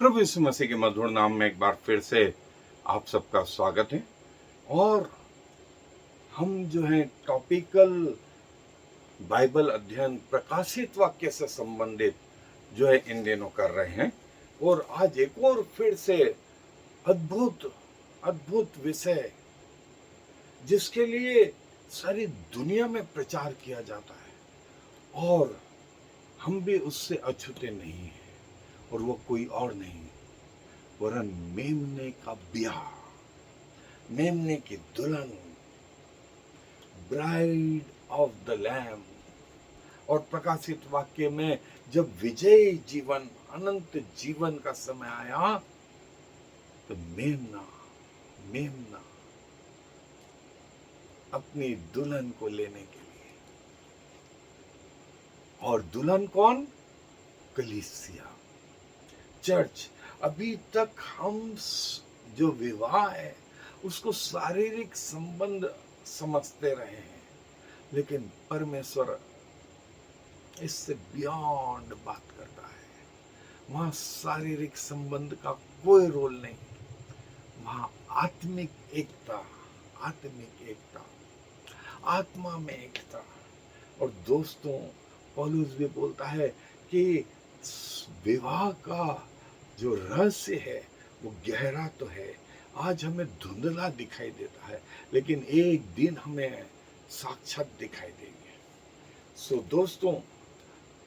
प्रभु यीशु मसीह के मधुर नाम में एक बार फिर से आप सबका स्वागत है। और हम जो है टॉपिकल बाइबल अध्ययन प्रकाशित वाक्य से संबंधित जो है इन दिनों कर रहे हैं। और आज एक और फिर से अद्भुत अद्भुत विषय जिसके लिए सारी दुनिया में प्रचार किया जाता है और हम भी उससे अछूते नहीं हैं। और वो कोई और नहीं वरन मेमने का ब्याह, मेमने की दुल्हन, ब्राइड ऑफ द लैम। और प्रकाशित वाक्य में जब विजय जीवन, अनंत जीवन का समय आया तो मेमना मेमना अपनी दुल्हन को लेने के लिए, और दुल्हन कौन? कलीसिया, चर्च। अभी तक हम जो विवाह है उसको शारीरिक संबंध समझते रहे हैं, लेकिन परमेश्वर इससे बियॉन्ड बात करता है। वहां शारीरिक संबंध का कोई रोल नहीं, वहां आत्मिक एकता, आत्मिक एकता, आत्मा में एकता। और दोस्तों, पौलुस भी बोलता है कि विवाह का जो रहस्य है वो गहरा तो है, आज हमें धुंधला दिखाई देता है, लेकिन एक दिन हमें साक्षात दिखाई देंगे। सो दोस्तों,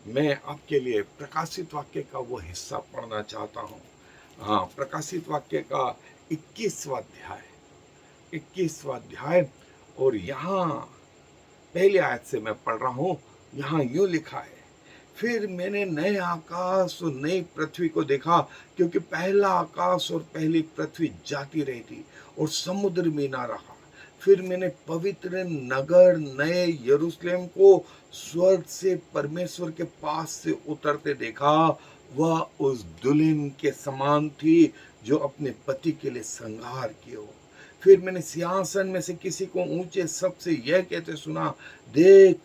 मैं आपके लिए प्रकाशित वाक्य का वो हिस्सा पढ़ना चाहता हूँ। हाँ, प्रकाशित वाक्य का 21वां अध्याय, 21वां अध्याय। और यहाँ पहले आयत से मैं पढ़ रहा हूँ। यहाँ यूं लिखा है, फिर मैंने नए आकाश और नई पृथ्वी को देखा, क्योंकि पहला आकाश और पहली पृथ्वी जाती रही थी और समुद्र में ना रहा। फिर मैंने पवित्र नगर नए यरूशलेम को स्वर्ग से परमेश्वर के पास से उतरते देखा। वह उस दुल्हन के समान थी जो अपने पति के लिए श्रृंगार किए हो। फिर मैंने सिंहासन में से किसी को ऊंचे शब्द से यह कहते सुना, देख,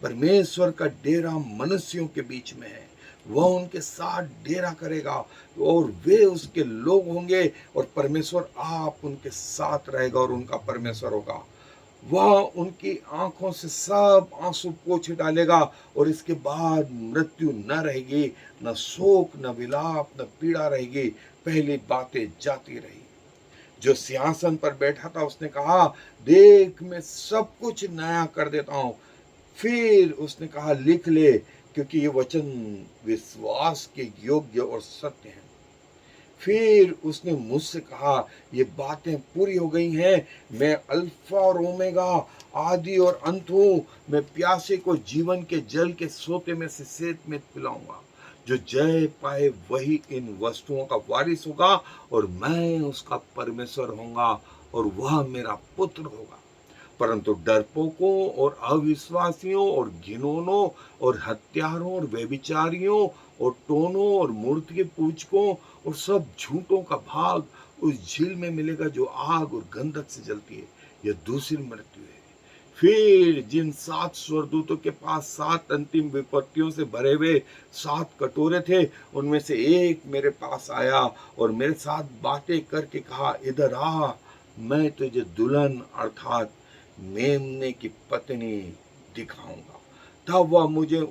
परमेश्वर का डेरा मनुष्यों के बीच में है। वह उनके साथ डेरा करेगा और वे उसके लोग होंगे, और परमेश्वर आप उनके साथ रहेगा और उनका परमेश्वर होगा। वह उनकी आंखों से सब आंसू पोंछ डालेगा, और इसके बाद मृत्यु न रहेगी, न शोक, न विलाप, न पीड़ा रहेगी। पहली बातें जाती रही। जो सिंहासन पर बैठा था उसने कहा, देख, मैं सब कुछ नया कर देता हूं। फिर उसने कहा, लिख ले, क्योंकि ये वचन विश्वास के योग्य और सत्य हैं। फिर उसने मुझसे कहा, ये बातें पूरी हो गई हैं। मैं अल्फा और ओमेगा, आदि और अंत हूं। मैं प्यासे को जीवन के जल के सोते में से सेत में पिलाऊंगा। जो जय पाए वही इन वस्तुओं का वारिस होगा, और मैं उसका परमेश्वर होऊंगा और वह मेरा पुत्र होगा। परंतु डरपोकों और अविश्वासियों और घिनौनों और हत्यारों और व्यभिचारियों और टोनों और मूर्ति के पूजकों और सब झूठों का भाग उस झील में मिलेगा जो आग और गंधक से जलती है। यह दूसरी मृत्यु है। फिर जिन 7 स्वर्गदूतों के पास 7 अंतिम विपत्तियों से भरे हुए 7 कटोरे थे, उनमें से एक मेरे पास आया और मेरे साथ बातें करके कहा, इधर आ, मैं तुझे दुल्हन अर्थात मेमने की पत्नी दिखाऊंगा। तब वह मुझे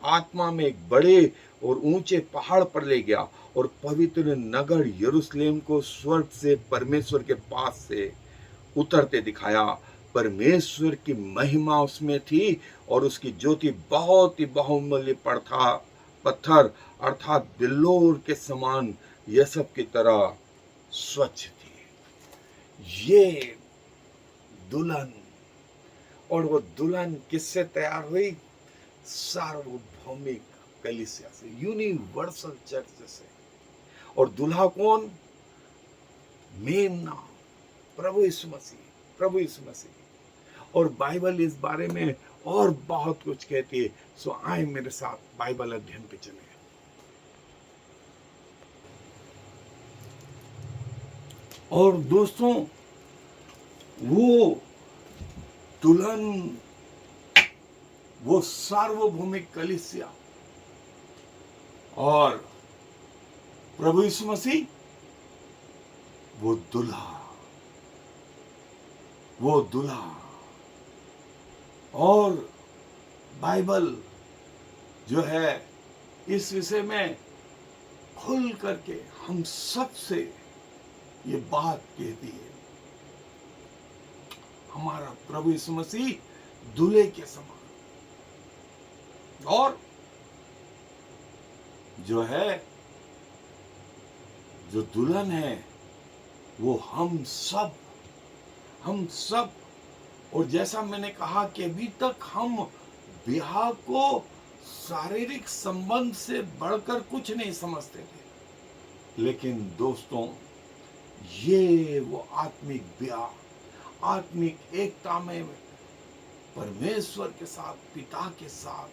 आत्मा में एक बड़े और ऊंचे पहाड़ पर ले गया, और पवित्र नगर यरूशलेम को स्वर्ग से परमेश्वर के पास से उतरते दिखाया। परमेश्वर की महिमा उसमें थी, और उसकी ज्योति बहुत ही बहुमूल्य पत्थर अर्थात बिल्लोर के समान यसप की तरह स्वच्छ थी। ये दुल्हन, और वो दुल्हन किससे तैयार हुई? सार्वभौमिक कलीसिया से, यूनिवर्सल चर्च से। और दुल्हा कौन? मेमना, प्रभु यीशु मसीह, प्रभु यीशु मसीह। और बाइबल इस बारे में और बहुत कुछ कहती है। सो आए मेरे साथ बाइबल अध्ययन पे चले। और दोस्तों, वो दुल्हन, वो सार्वभौमिक कलीसिया, और प्रभु यीशु मसीह वो दूल्हा, वो दूल्हा। और बाइबल जो है इस विषय में खुल करके हम सब से ये बात कहती है, हमारा प्रभु यीशु मसीह दूल्हे के समान, और जो है जो दुल्हन है वो हम सब। और जैसा मैंने कहा कि अभी तक हम ब्याह को शारीरिक संबंध से बढ़कर कुछ नहीं समझते थे, लेकिन दोस्तों ये वो आत्मिक ब्याह, आत्मिक एकता में परमेश्वर के साथ, पिता के साथ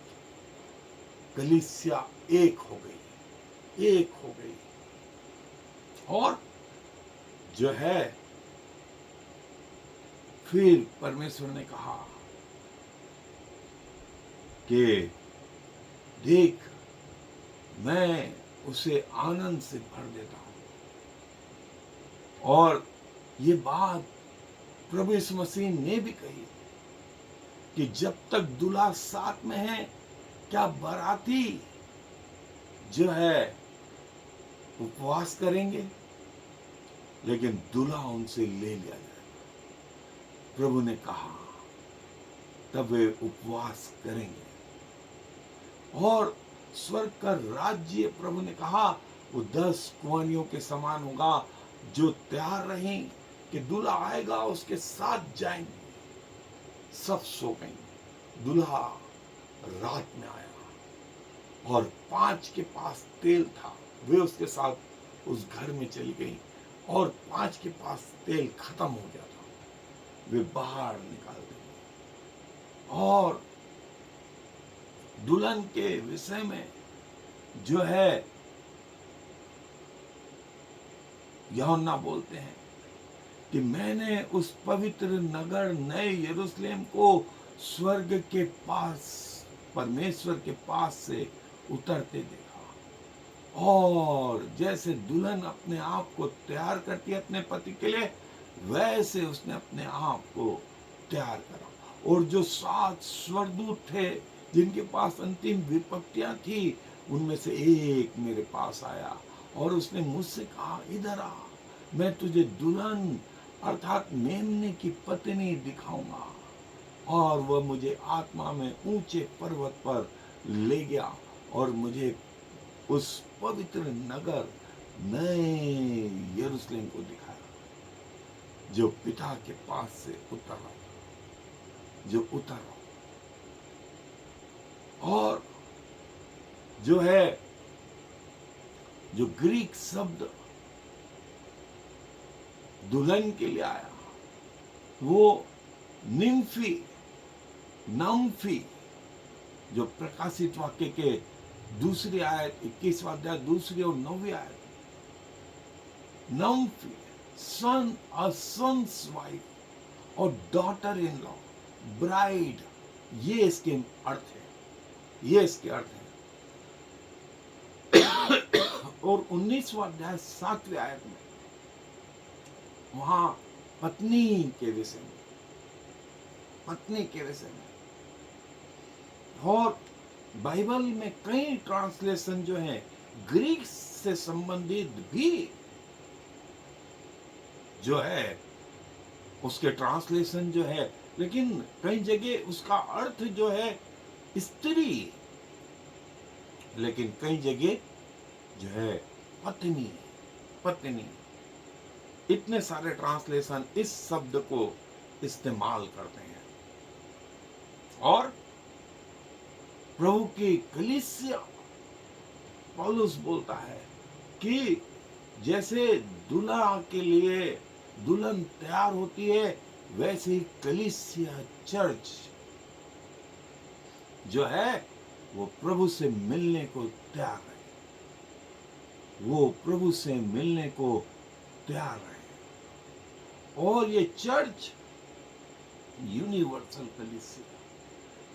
कलीसिया एक हो गई। और जो है फिर परमेश्वर ने कहा कि देख, मैं उसे आनंद से भर देता हूं। और ये बात प्रभु यीशु मसीह ने भी कही कि जब तक दूल्हा साथ में है, क्या बाराती जो है उपवास करेंगे, लेकिन दूल्हा उनसे ले लिया जाएगा। प्रभु ने कहा तब वे उपवास करेंगे। और स्वर्ग का राज्य, प्रभु ने कहा, वो 10 कुंवारियों के समान होगा जो तैयार रहें कि दूल्हा आएगा, उसके साथ जाएंगे। सब सो गए। दूल्हा रात में आया और 5 के पास तेल था, वे उसके साथ उस घर में चली गई, और 5 के पास तेल खत्म हो गया था, वे बाहर निकाल दी। और दुल्हन के विषय में जो है यूहन्ना बोलते हैं कि मैंने उस पवित्र नगर नए यरूशलेम को स्वर्ग के पास, परमेश्वर के पास से उतरते देखा। और जैसे दुल्हन अपने आप को तैयार करती है अपने पति के लिए, वैसे उसने अपने आप को तैयार करा। और जो 7 स्वर्गदूत थे जिनके पास अंतिम विपत्तियां थी, उनमें से एक मेरे पास आया और उसने मुझसे कहा, इधर आ, मैं तुझे दुल्हन अर्थात मेमने की पत्नी दिखाऊंगा। और वह मुझे आत्मा में ऊंचे पर्वत पर ले गया और मुझे उस पवित्र नगर नए यरूशलेम को दिखाया, जो पिता के पास से उतर रहा था, जो उतर रहा। और जो है, जो ग्रीक शब्द दुल्हन के लिए आया, वो नम्फी, जो प्रकाशित वाक्य के दूसरी आयत 21वां अध्याय 2 और 9वीं आयत, नम्फी सन्स वाइफ और डॉटर इन लॉ, ब्राइड, ये इसके अर्थ है, ये इसके अर्थ है। और 19वां अध्याय 7वीं आयत में वहां पत्नी के विषय में, और बाइबल में कई ट्रांसलेशन जो है ग्रीक से संबंधित भी जो है उसके ट्रांसलेशन जो है, लेकिन कई जगह उसका अर्थ जो है स्त्री, लेकिन कई जगह जो है पत्नी। इतने सारे ट्रांसलेशन इस शब्द को इस्तेमाल करते हैं। और प्रभु की कलीसिया, पौलुस बोलता है कि जैसे दूल्हा के लिए दुल्हन तैयार होती है, वैसे ही कलीसिया चर्च जो है वो प्रभु से मिलने को तैयार है, वो प्रभु से मिलने को तैयार है। और ये चर्च यूनिवर्सल कलीसिया,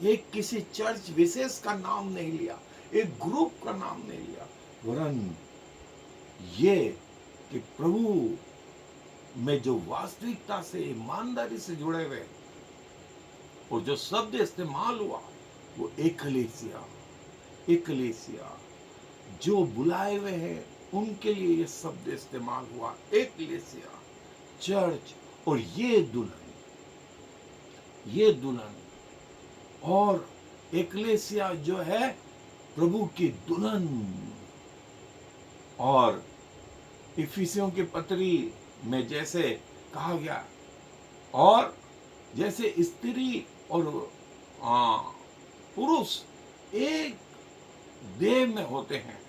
एक किसी चर्च विशेष का नाम नहीं लिया, एक ग्रुप का नाम नहीं लिया, वरन ये कि प्रभु में जो वास्तविकता से ईमानदारी से जुड़े हुए और जो शब्द इस्तेमाल हुआ वो एकलेसिया, एकलेसिया जो बुलाए हुए हैं उनके लिए ये शब्द इस्तेमाल हुआ, एकलेसिया चर्च। और ये दुल्हन और एकलेसिया जो है प्रभु की दुल्हन। और इफिसियों की पत्री में जैसे कहा गया, और जैसे स्त्री और पुरुष एक देह में होते हैं,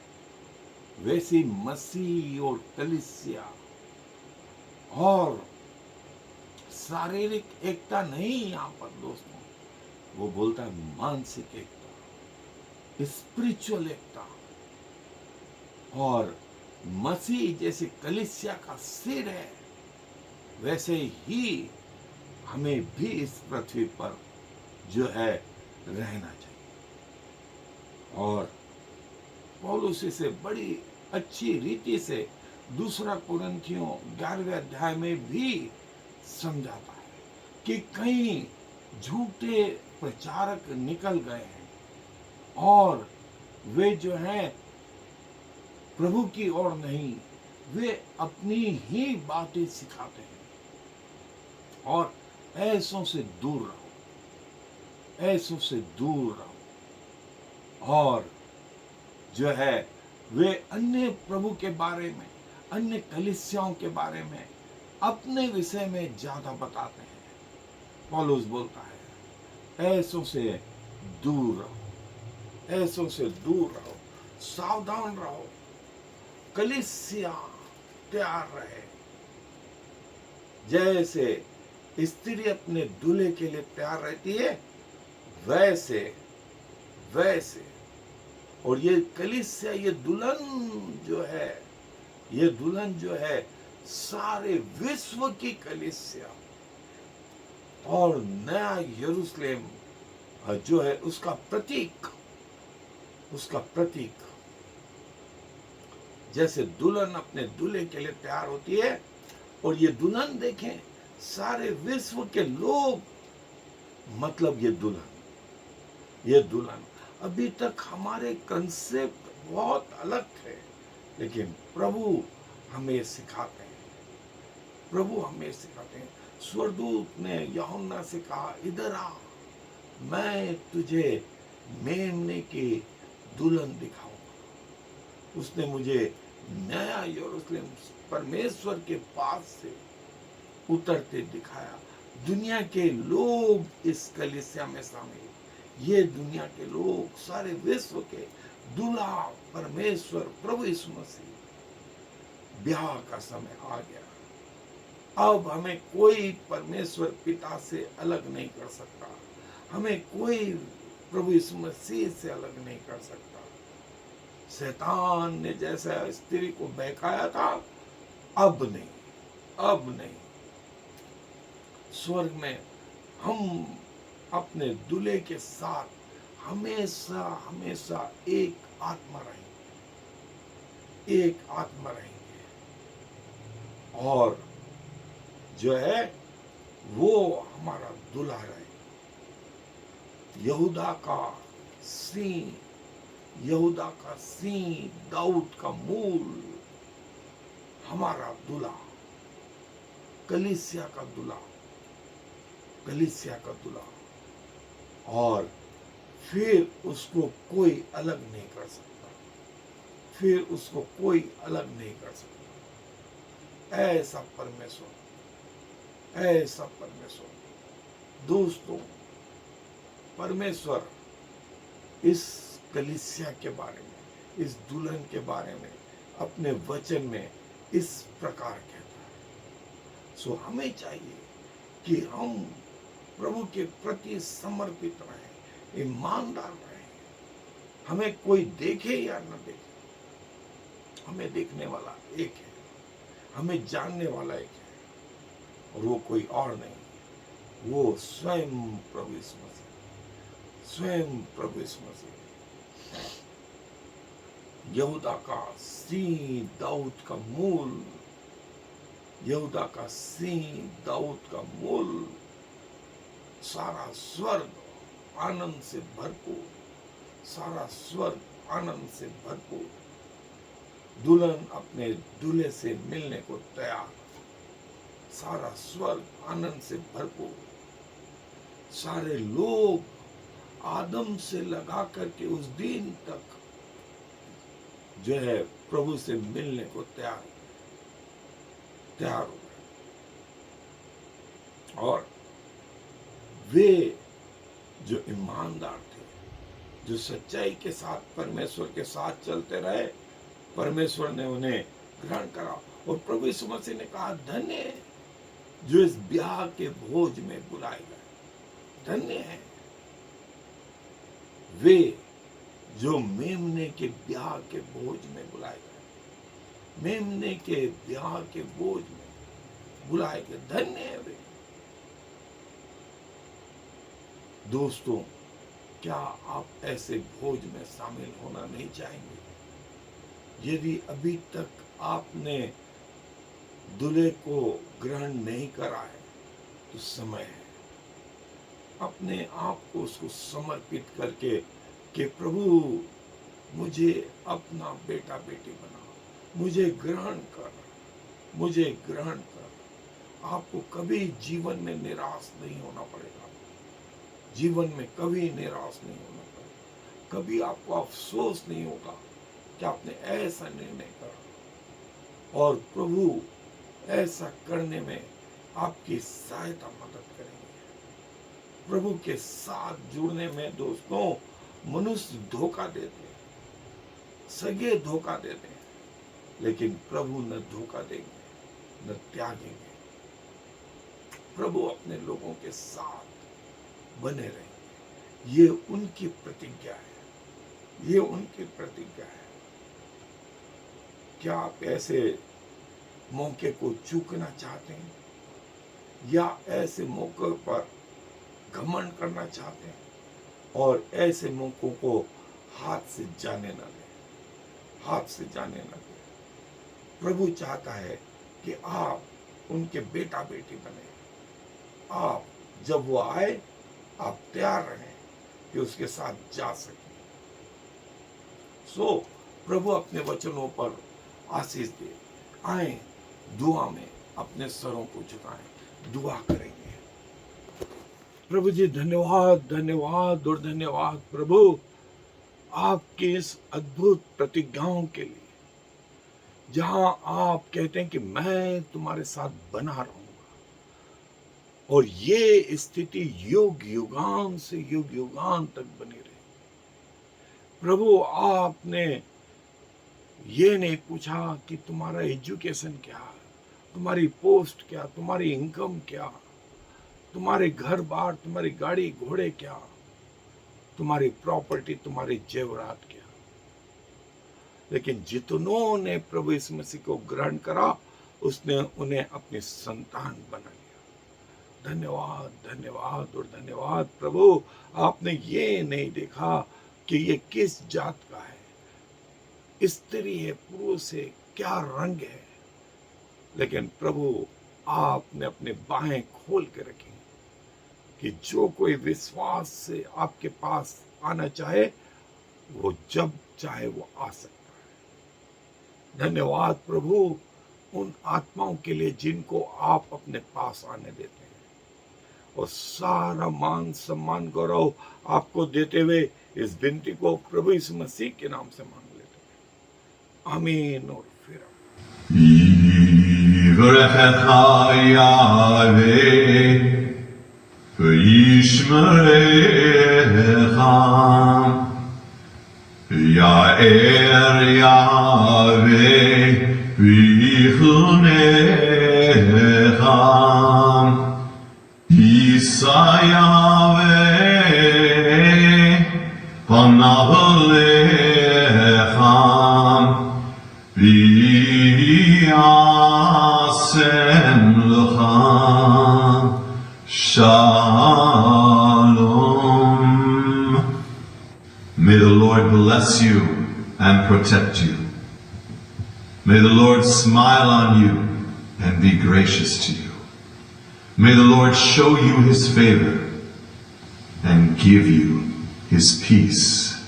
वैसे मसीह और कलीसिया। और शारीरिक एकता नहीं यहाँ पर दोस्तों, वो बोलता है मानसिक एकता, स्पिरिचुअल एकता। और मसीह जैसे कलीसिया का सिर है, वैसे ही हमें भी इस पृथ्वी पर जो है रहना चाहिए। और पौलुस इसे बड़ी अच्छी रीति से 2 कुरिन्थियों 11वें अध्याय में भी समझाता है कि कई झूठे प्रचारक निकल गए हैं और वे जो हैं प्रभु की ओर नहीं, वे अपनी ही बातें सिखाते हैं। और ऐसों से दूर रहो, ऐसों से दूर रहो। और जो है वे अन्य प्रभु के बारे में, अन्य कलीसियाओं के बारे में, अपने विषय में ज्यादा बताते हैं। पौलुस बोलता है ऐसों से दूर रहो, ऐसों से दूर रहो, सावधान रहो। कलीसिया तैयार रहे, जैसे स्त्री अपने दूल्हे के लिए तैयार रहती है, वैसे वैसे। और ये कलीसिया, ये दुल्हन जो है, ये दुल्हन जो है सारे विश्व की कलीसिया और नया यरूशलेम जो है उसका प्रतीक, उसका प्रतीक। जैसे दुल्हन अपने दूल्हे के लिए तैयार होती है, और ये दुल्हन देखें सारे विश्व के लोग, मतलब ये दुल्हन। अभी तक हमारे कंसेप्ट बहुत अलग थे, लेकिन प्रभु हमें सिखाते हैं, प्रभु हमें सिखाते हैं। स्वर्गदूत ने यूहन्ना से कहा, इधर आ, मैं तुझे मेमने की दुल्हन दिखाऊंगा। उसने मुझे नया यरूशलेम परमेश्वर के पास से उतरते दिखाया। दुनिया के लोग इस कलीसिया में शामिल, ये दुनिया के लोग, सारे विश्व के दूल्हा परमेश्वर प्रभु यीशु मसीह। ब्याह का समय आ गया, अब हमें कोई परमेश्वर पिता से अलग नहीं कर सकता, हमें कोई प्रभु यीशु मसीह से अलग नहीं कर सकता। शैतान ने जैसा स्त्री को बहकाया था, अब नहीं, अब नहीं। स्वर्ग में हम अपने दूल्हे के साथ हमेशा हमेशा एक आत्मा रहेंगे, एक आत्मा रहेंगे। और जो है वो हमारा दूल्हा रहे। यहूदा का सिंह, यहूदा का सिंह, दाऊद का मूल, हमारा दूल्हा, कलीसिया का दूल्हा, कलीसिया का दूल्हा। और फिर उसको कोई अलग नहीं कर सकता, फिर उसको कोई अलग नहीं कर सकता। ऐसा परमेश्वर, ऐसा परमेश्वर। दोस्तों, परमेश्वर इस कलीसिया के बारे में, इस दुल्हन के बारे में अपने वचन में इस प्रकार कहता है। सो हमें चाहिए कि हम प्रभु के प्रति समर्पित रहें, ईमानदार रहें। हमें कोई देखे या न देखे, हमें देखने वाला एक है, हमें जानने वाला एक है, और वो कोई और नहीं, वो स्वयं प्रभु यीशु मसीह, स्वयं प्रभु यीशु मसीह। यहूदा का सिंह दाऊद का मूल, यहूदा का सिंह दाऊद का मूल, सारा स्वर्ग आनंद से भरपूर, सारा स्वर्ग आनंद से भरपूर। दुल्हन अपने दूल्हे से मिलने को तैयार, सारा स्वर्ग आनंद से भरपूर। सारे लोग आदम से लगा करके उस दिन तक जो है प्रभु से मिलने को तैयार हो गए। और वे जो ईमानदार थे, जो सच्चाई के साथ परमेश्वर के साथ चलते रहे, परमेश्वर ने उन्हें ग्रहण करा। और प्रभु यीशु मसीह ने कहा, धन्य है जो इस ब्याह के भोज में बुलाए गए, धन्य है वे जो मेमने के ब्याह के भोज में बुलाए गए, मेमने के ब्याह के भोज में बुलाए गए, धन्य है वे। दोस्तों, क्या आप ऐसे भोज में शामिल होना नहीं चाहेंगे? यदि अभी तक आपने दूल्हे को ग्रहण नहीं करा है तो समय है अपने आप को उसको समर्पित करके कि प्रभु मुझे अपना बेटा बेटी बना, मुझे ग्रहण कर, मुझे ग्रहण कर। आपको कभी जीवन में निराश नहीं होना पड़ेगा, जीवन में कभी निराश नहीं होना पड़ेगा, कभी आपको अफसोस नहीं होगा कि आपने ऐसा निर्णय करा। और प्रभु ऐसा करने में आपकी सहायता मदद करेंगे। प्रभु के साथ जुड़ने में दोस्तों मनुष्य धोखा देते हैं, सगे धोखा देते हैं, लेकिन प्रभु न धोखा देंगे न त्यागेंगे। प्रभु अपने लोगों के साथ बने रहेंगे। ये उनकी प्रतिज्ञा है, ये उनकी प्रतिज्ञा है। क्या आप ऐसे मौके को चूकना चाहते हैं या ऐसे मौके पर घमंड करना चाहते हैं और ऐसे मौकों को हाथ से जाने न दें, हाथ से जाने न दें। प्रभु चाहता है कि आप उनके बेटा बेटी बने। आप जब वो आए आप तैयार रहें कि उसके साथ जा सकें। प्रभु अपने वचनों पर आशीष दे। आए दुआ में अपने सरों को झुकाएं, दुआ करेंगे। प्रभु जी धन्यवाद, धन्यवाद और धन्यवाद प्रभु आपके इस अद्भुत प्रतिज्ञाओं के लिए, जहां आप कहते हैं कि मैं तुम्हारे साथ बना रहूंगा और ये स्थिति युग युगान से युग युगान तक बनी रहे। प्रभु आपने ये नहीं पूछा कि तुम्हारा एजुकेशन क्या है, तुम्हारी पोस्ट क्या, तुम्हारी इनकम क्या, तुम्हारे घर बार, तुम्हारी गाड़ी घोड़े क्या, तुम्हारी प्रॉपर्टी, तुम्हारे जेवरात क्या। लेकिन जितनों ने प्रभु यीशु मसीह को ग्रहण करा उसने उन्हें अपनी संतान बना लिया। धन्यवाद, धन्यवाद और धन्यवाद प्रभु। आपने ये नहीं देखा कि ये किस जात का है, स्त्री है, पुरुष है, क्या रंग है, लेकिन प्रभु आपने अपने बाहें खोल के रखी कि जो कोई विश्वास से आपके पास आना चाहे वो जब चाहे वो आ सकता है। धन्यवाद प्रभु उन आत्माओं के लिए जिनको आप अपने पास आने देते हैं, और सारा मान सम्मान गौरव आपको देते हुए इस विनती को प्रभु यीशु मसीह के नाम से मांग लेते हैं, आमीन। और फिर Ya'er Yahweh v'yichunecha Yisa Yahweh panav lecha v'yasem lecha Shalom. May the Lord bless you and protect you. May the Lord smile on you and be gracious to you. May the Lord show you his favor and give you his peace.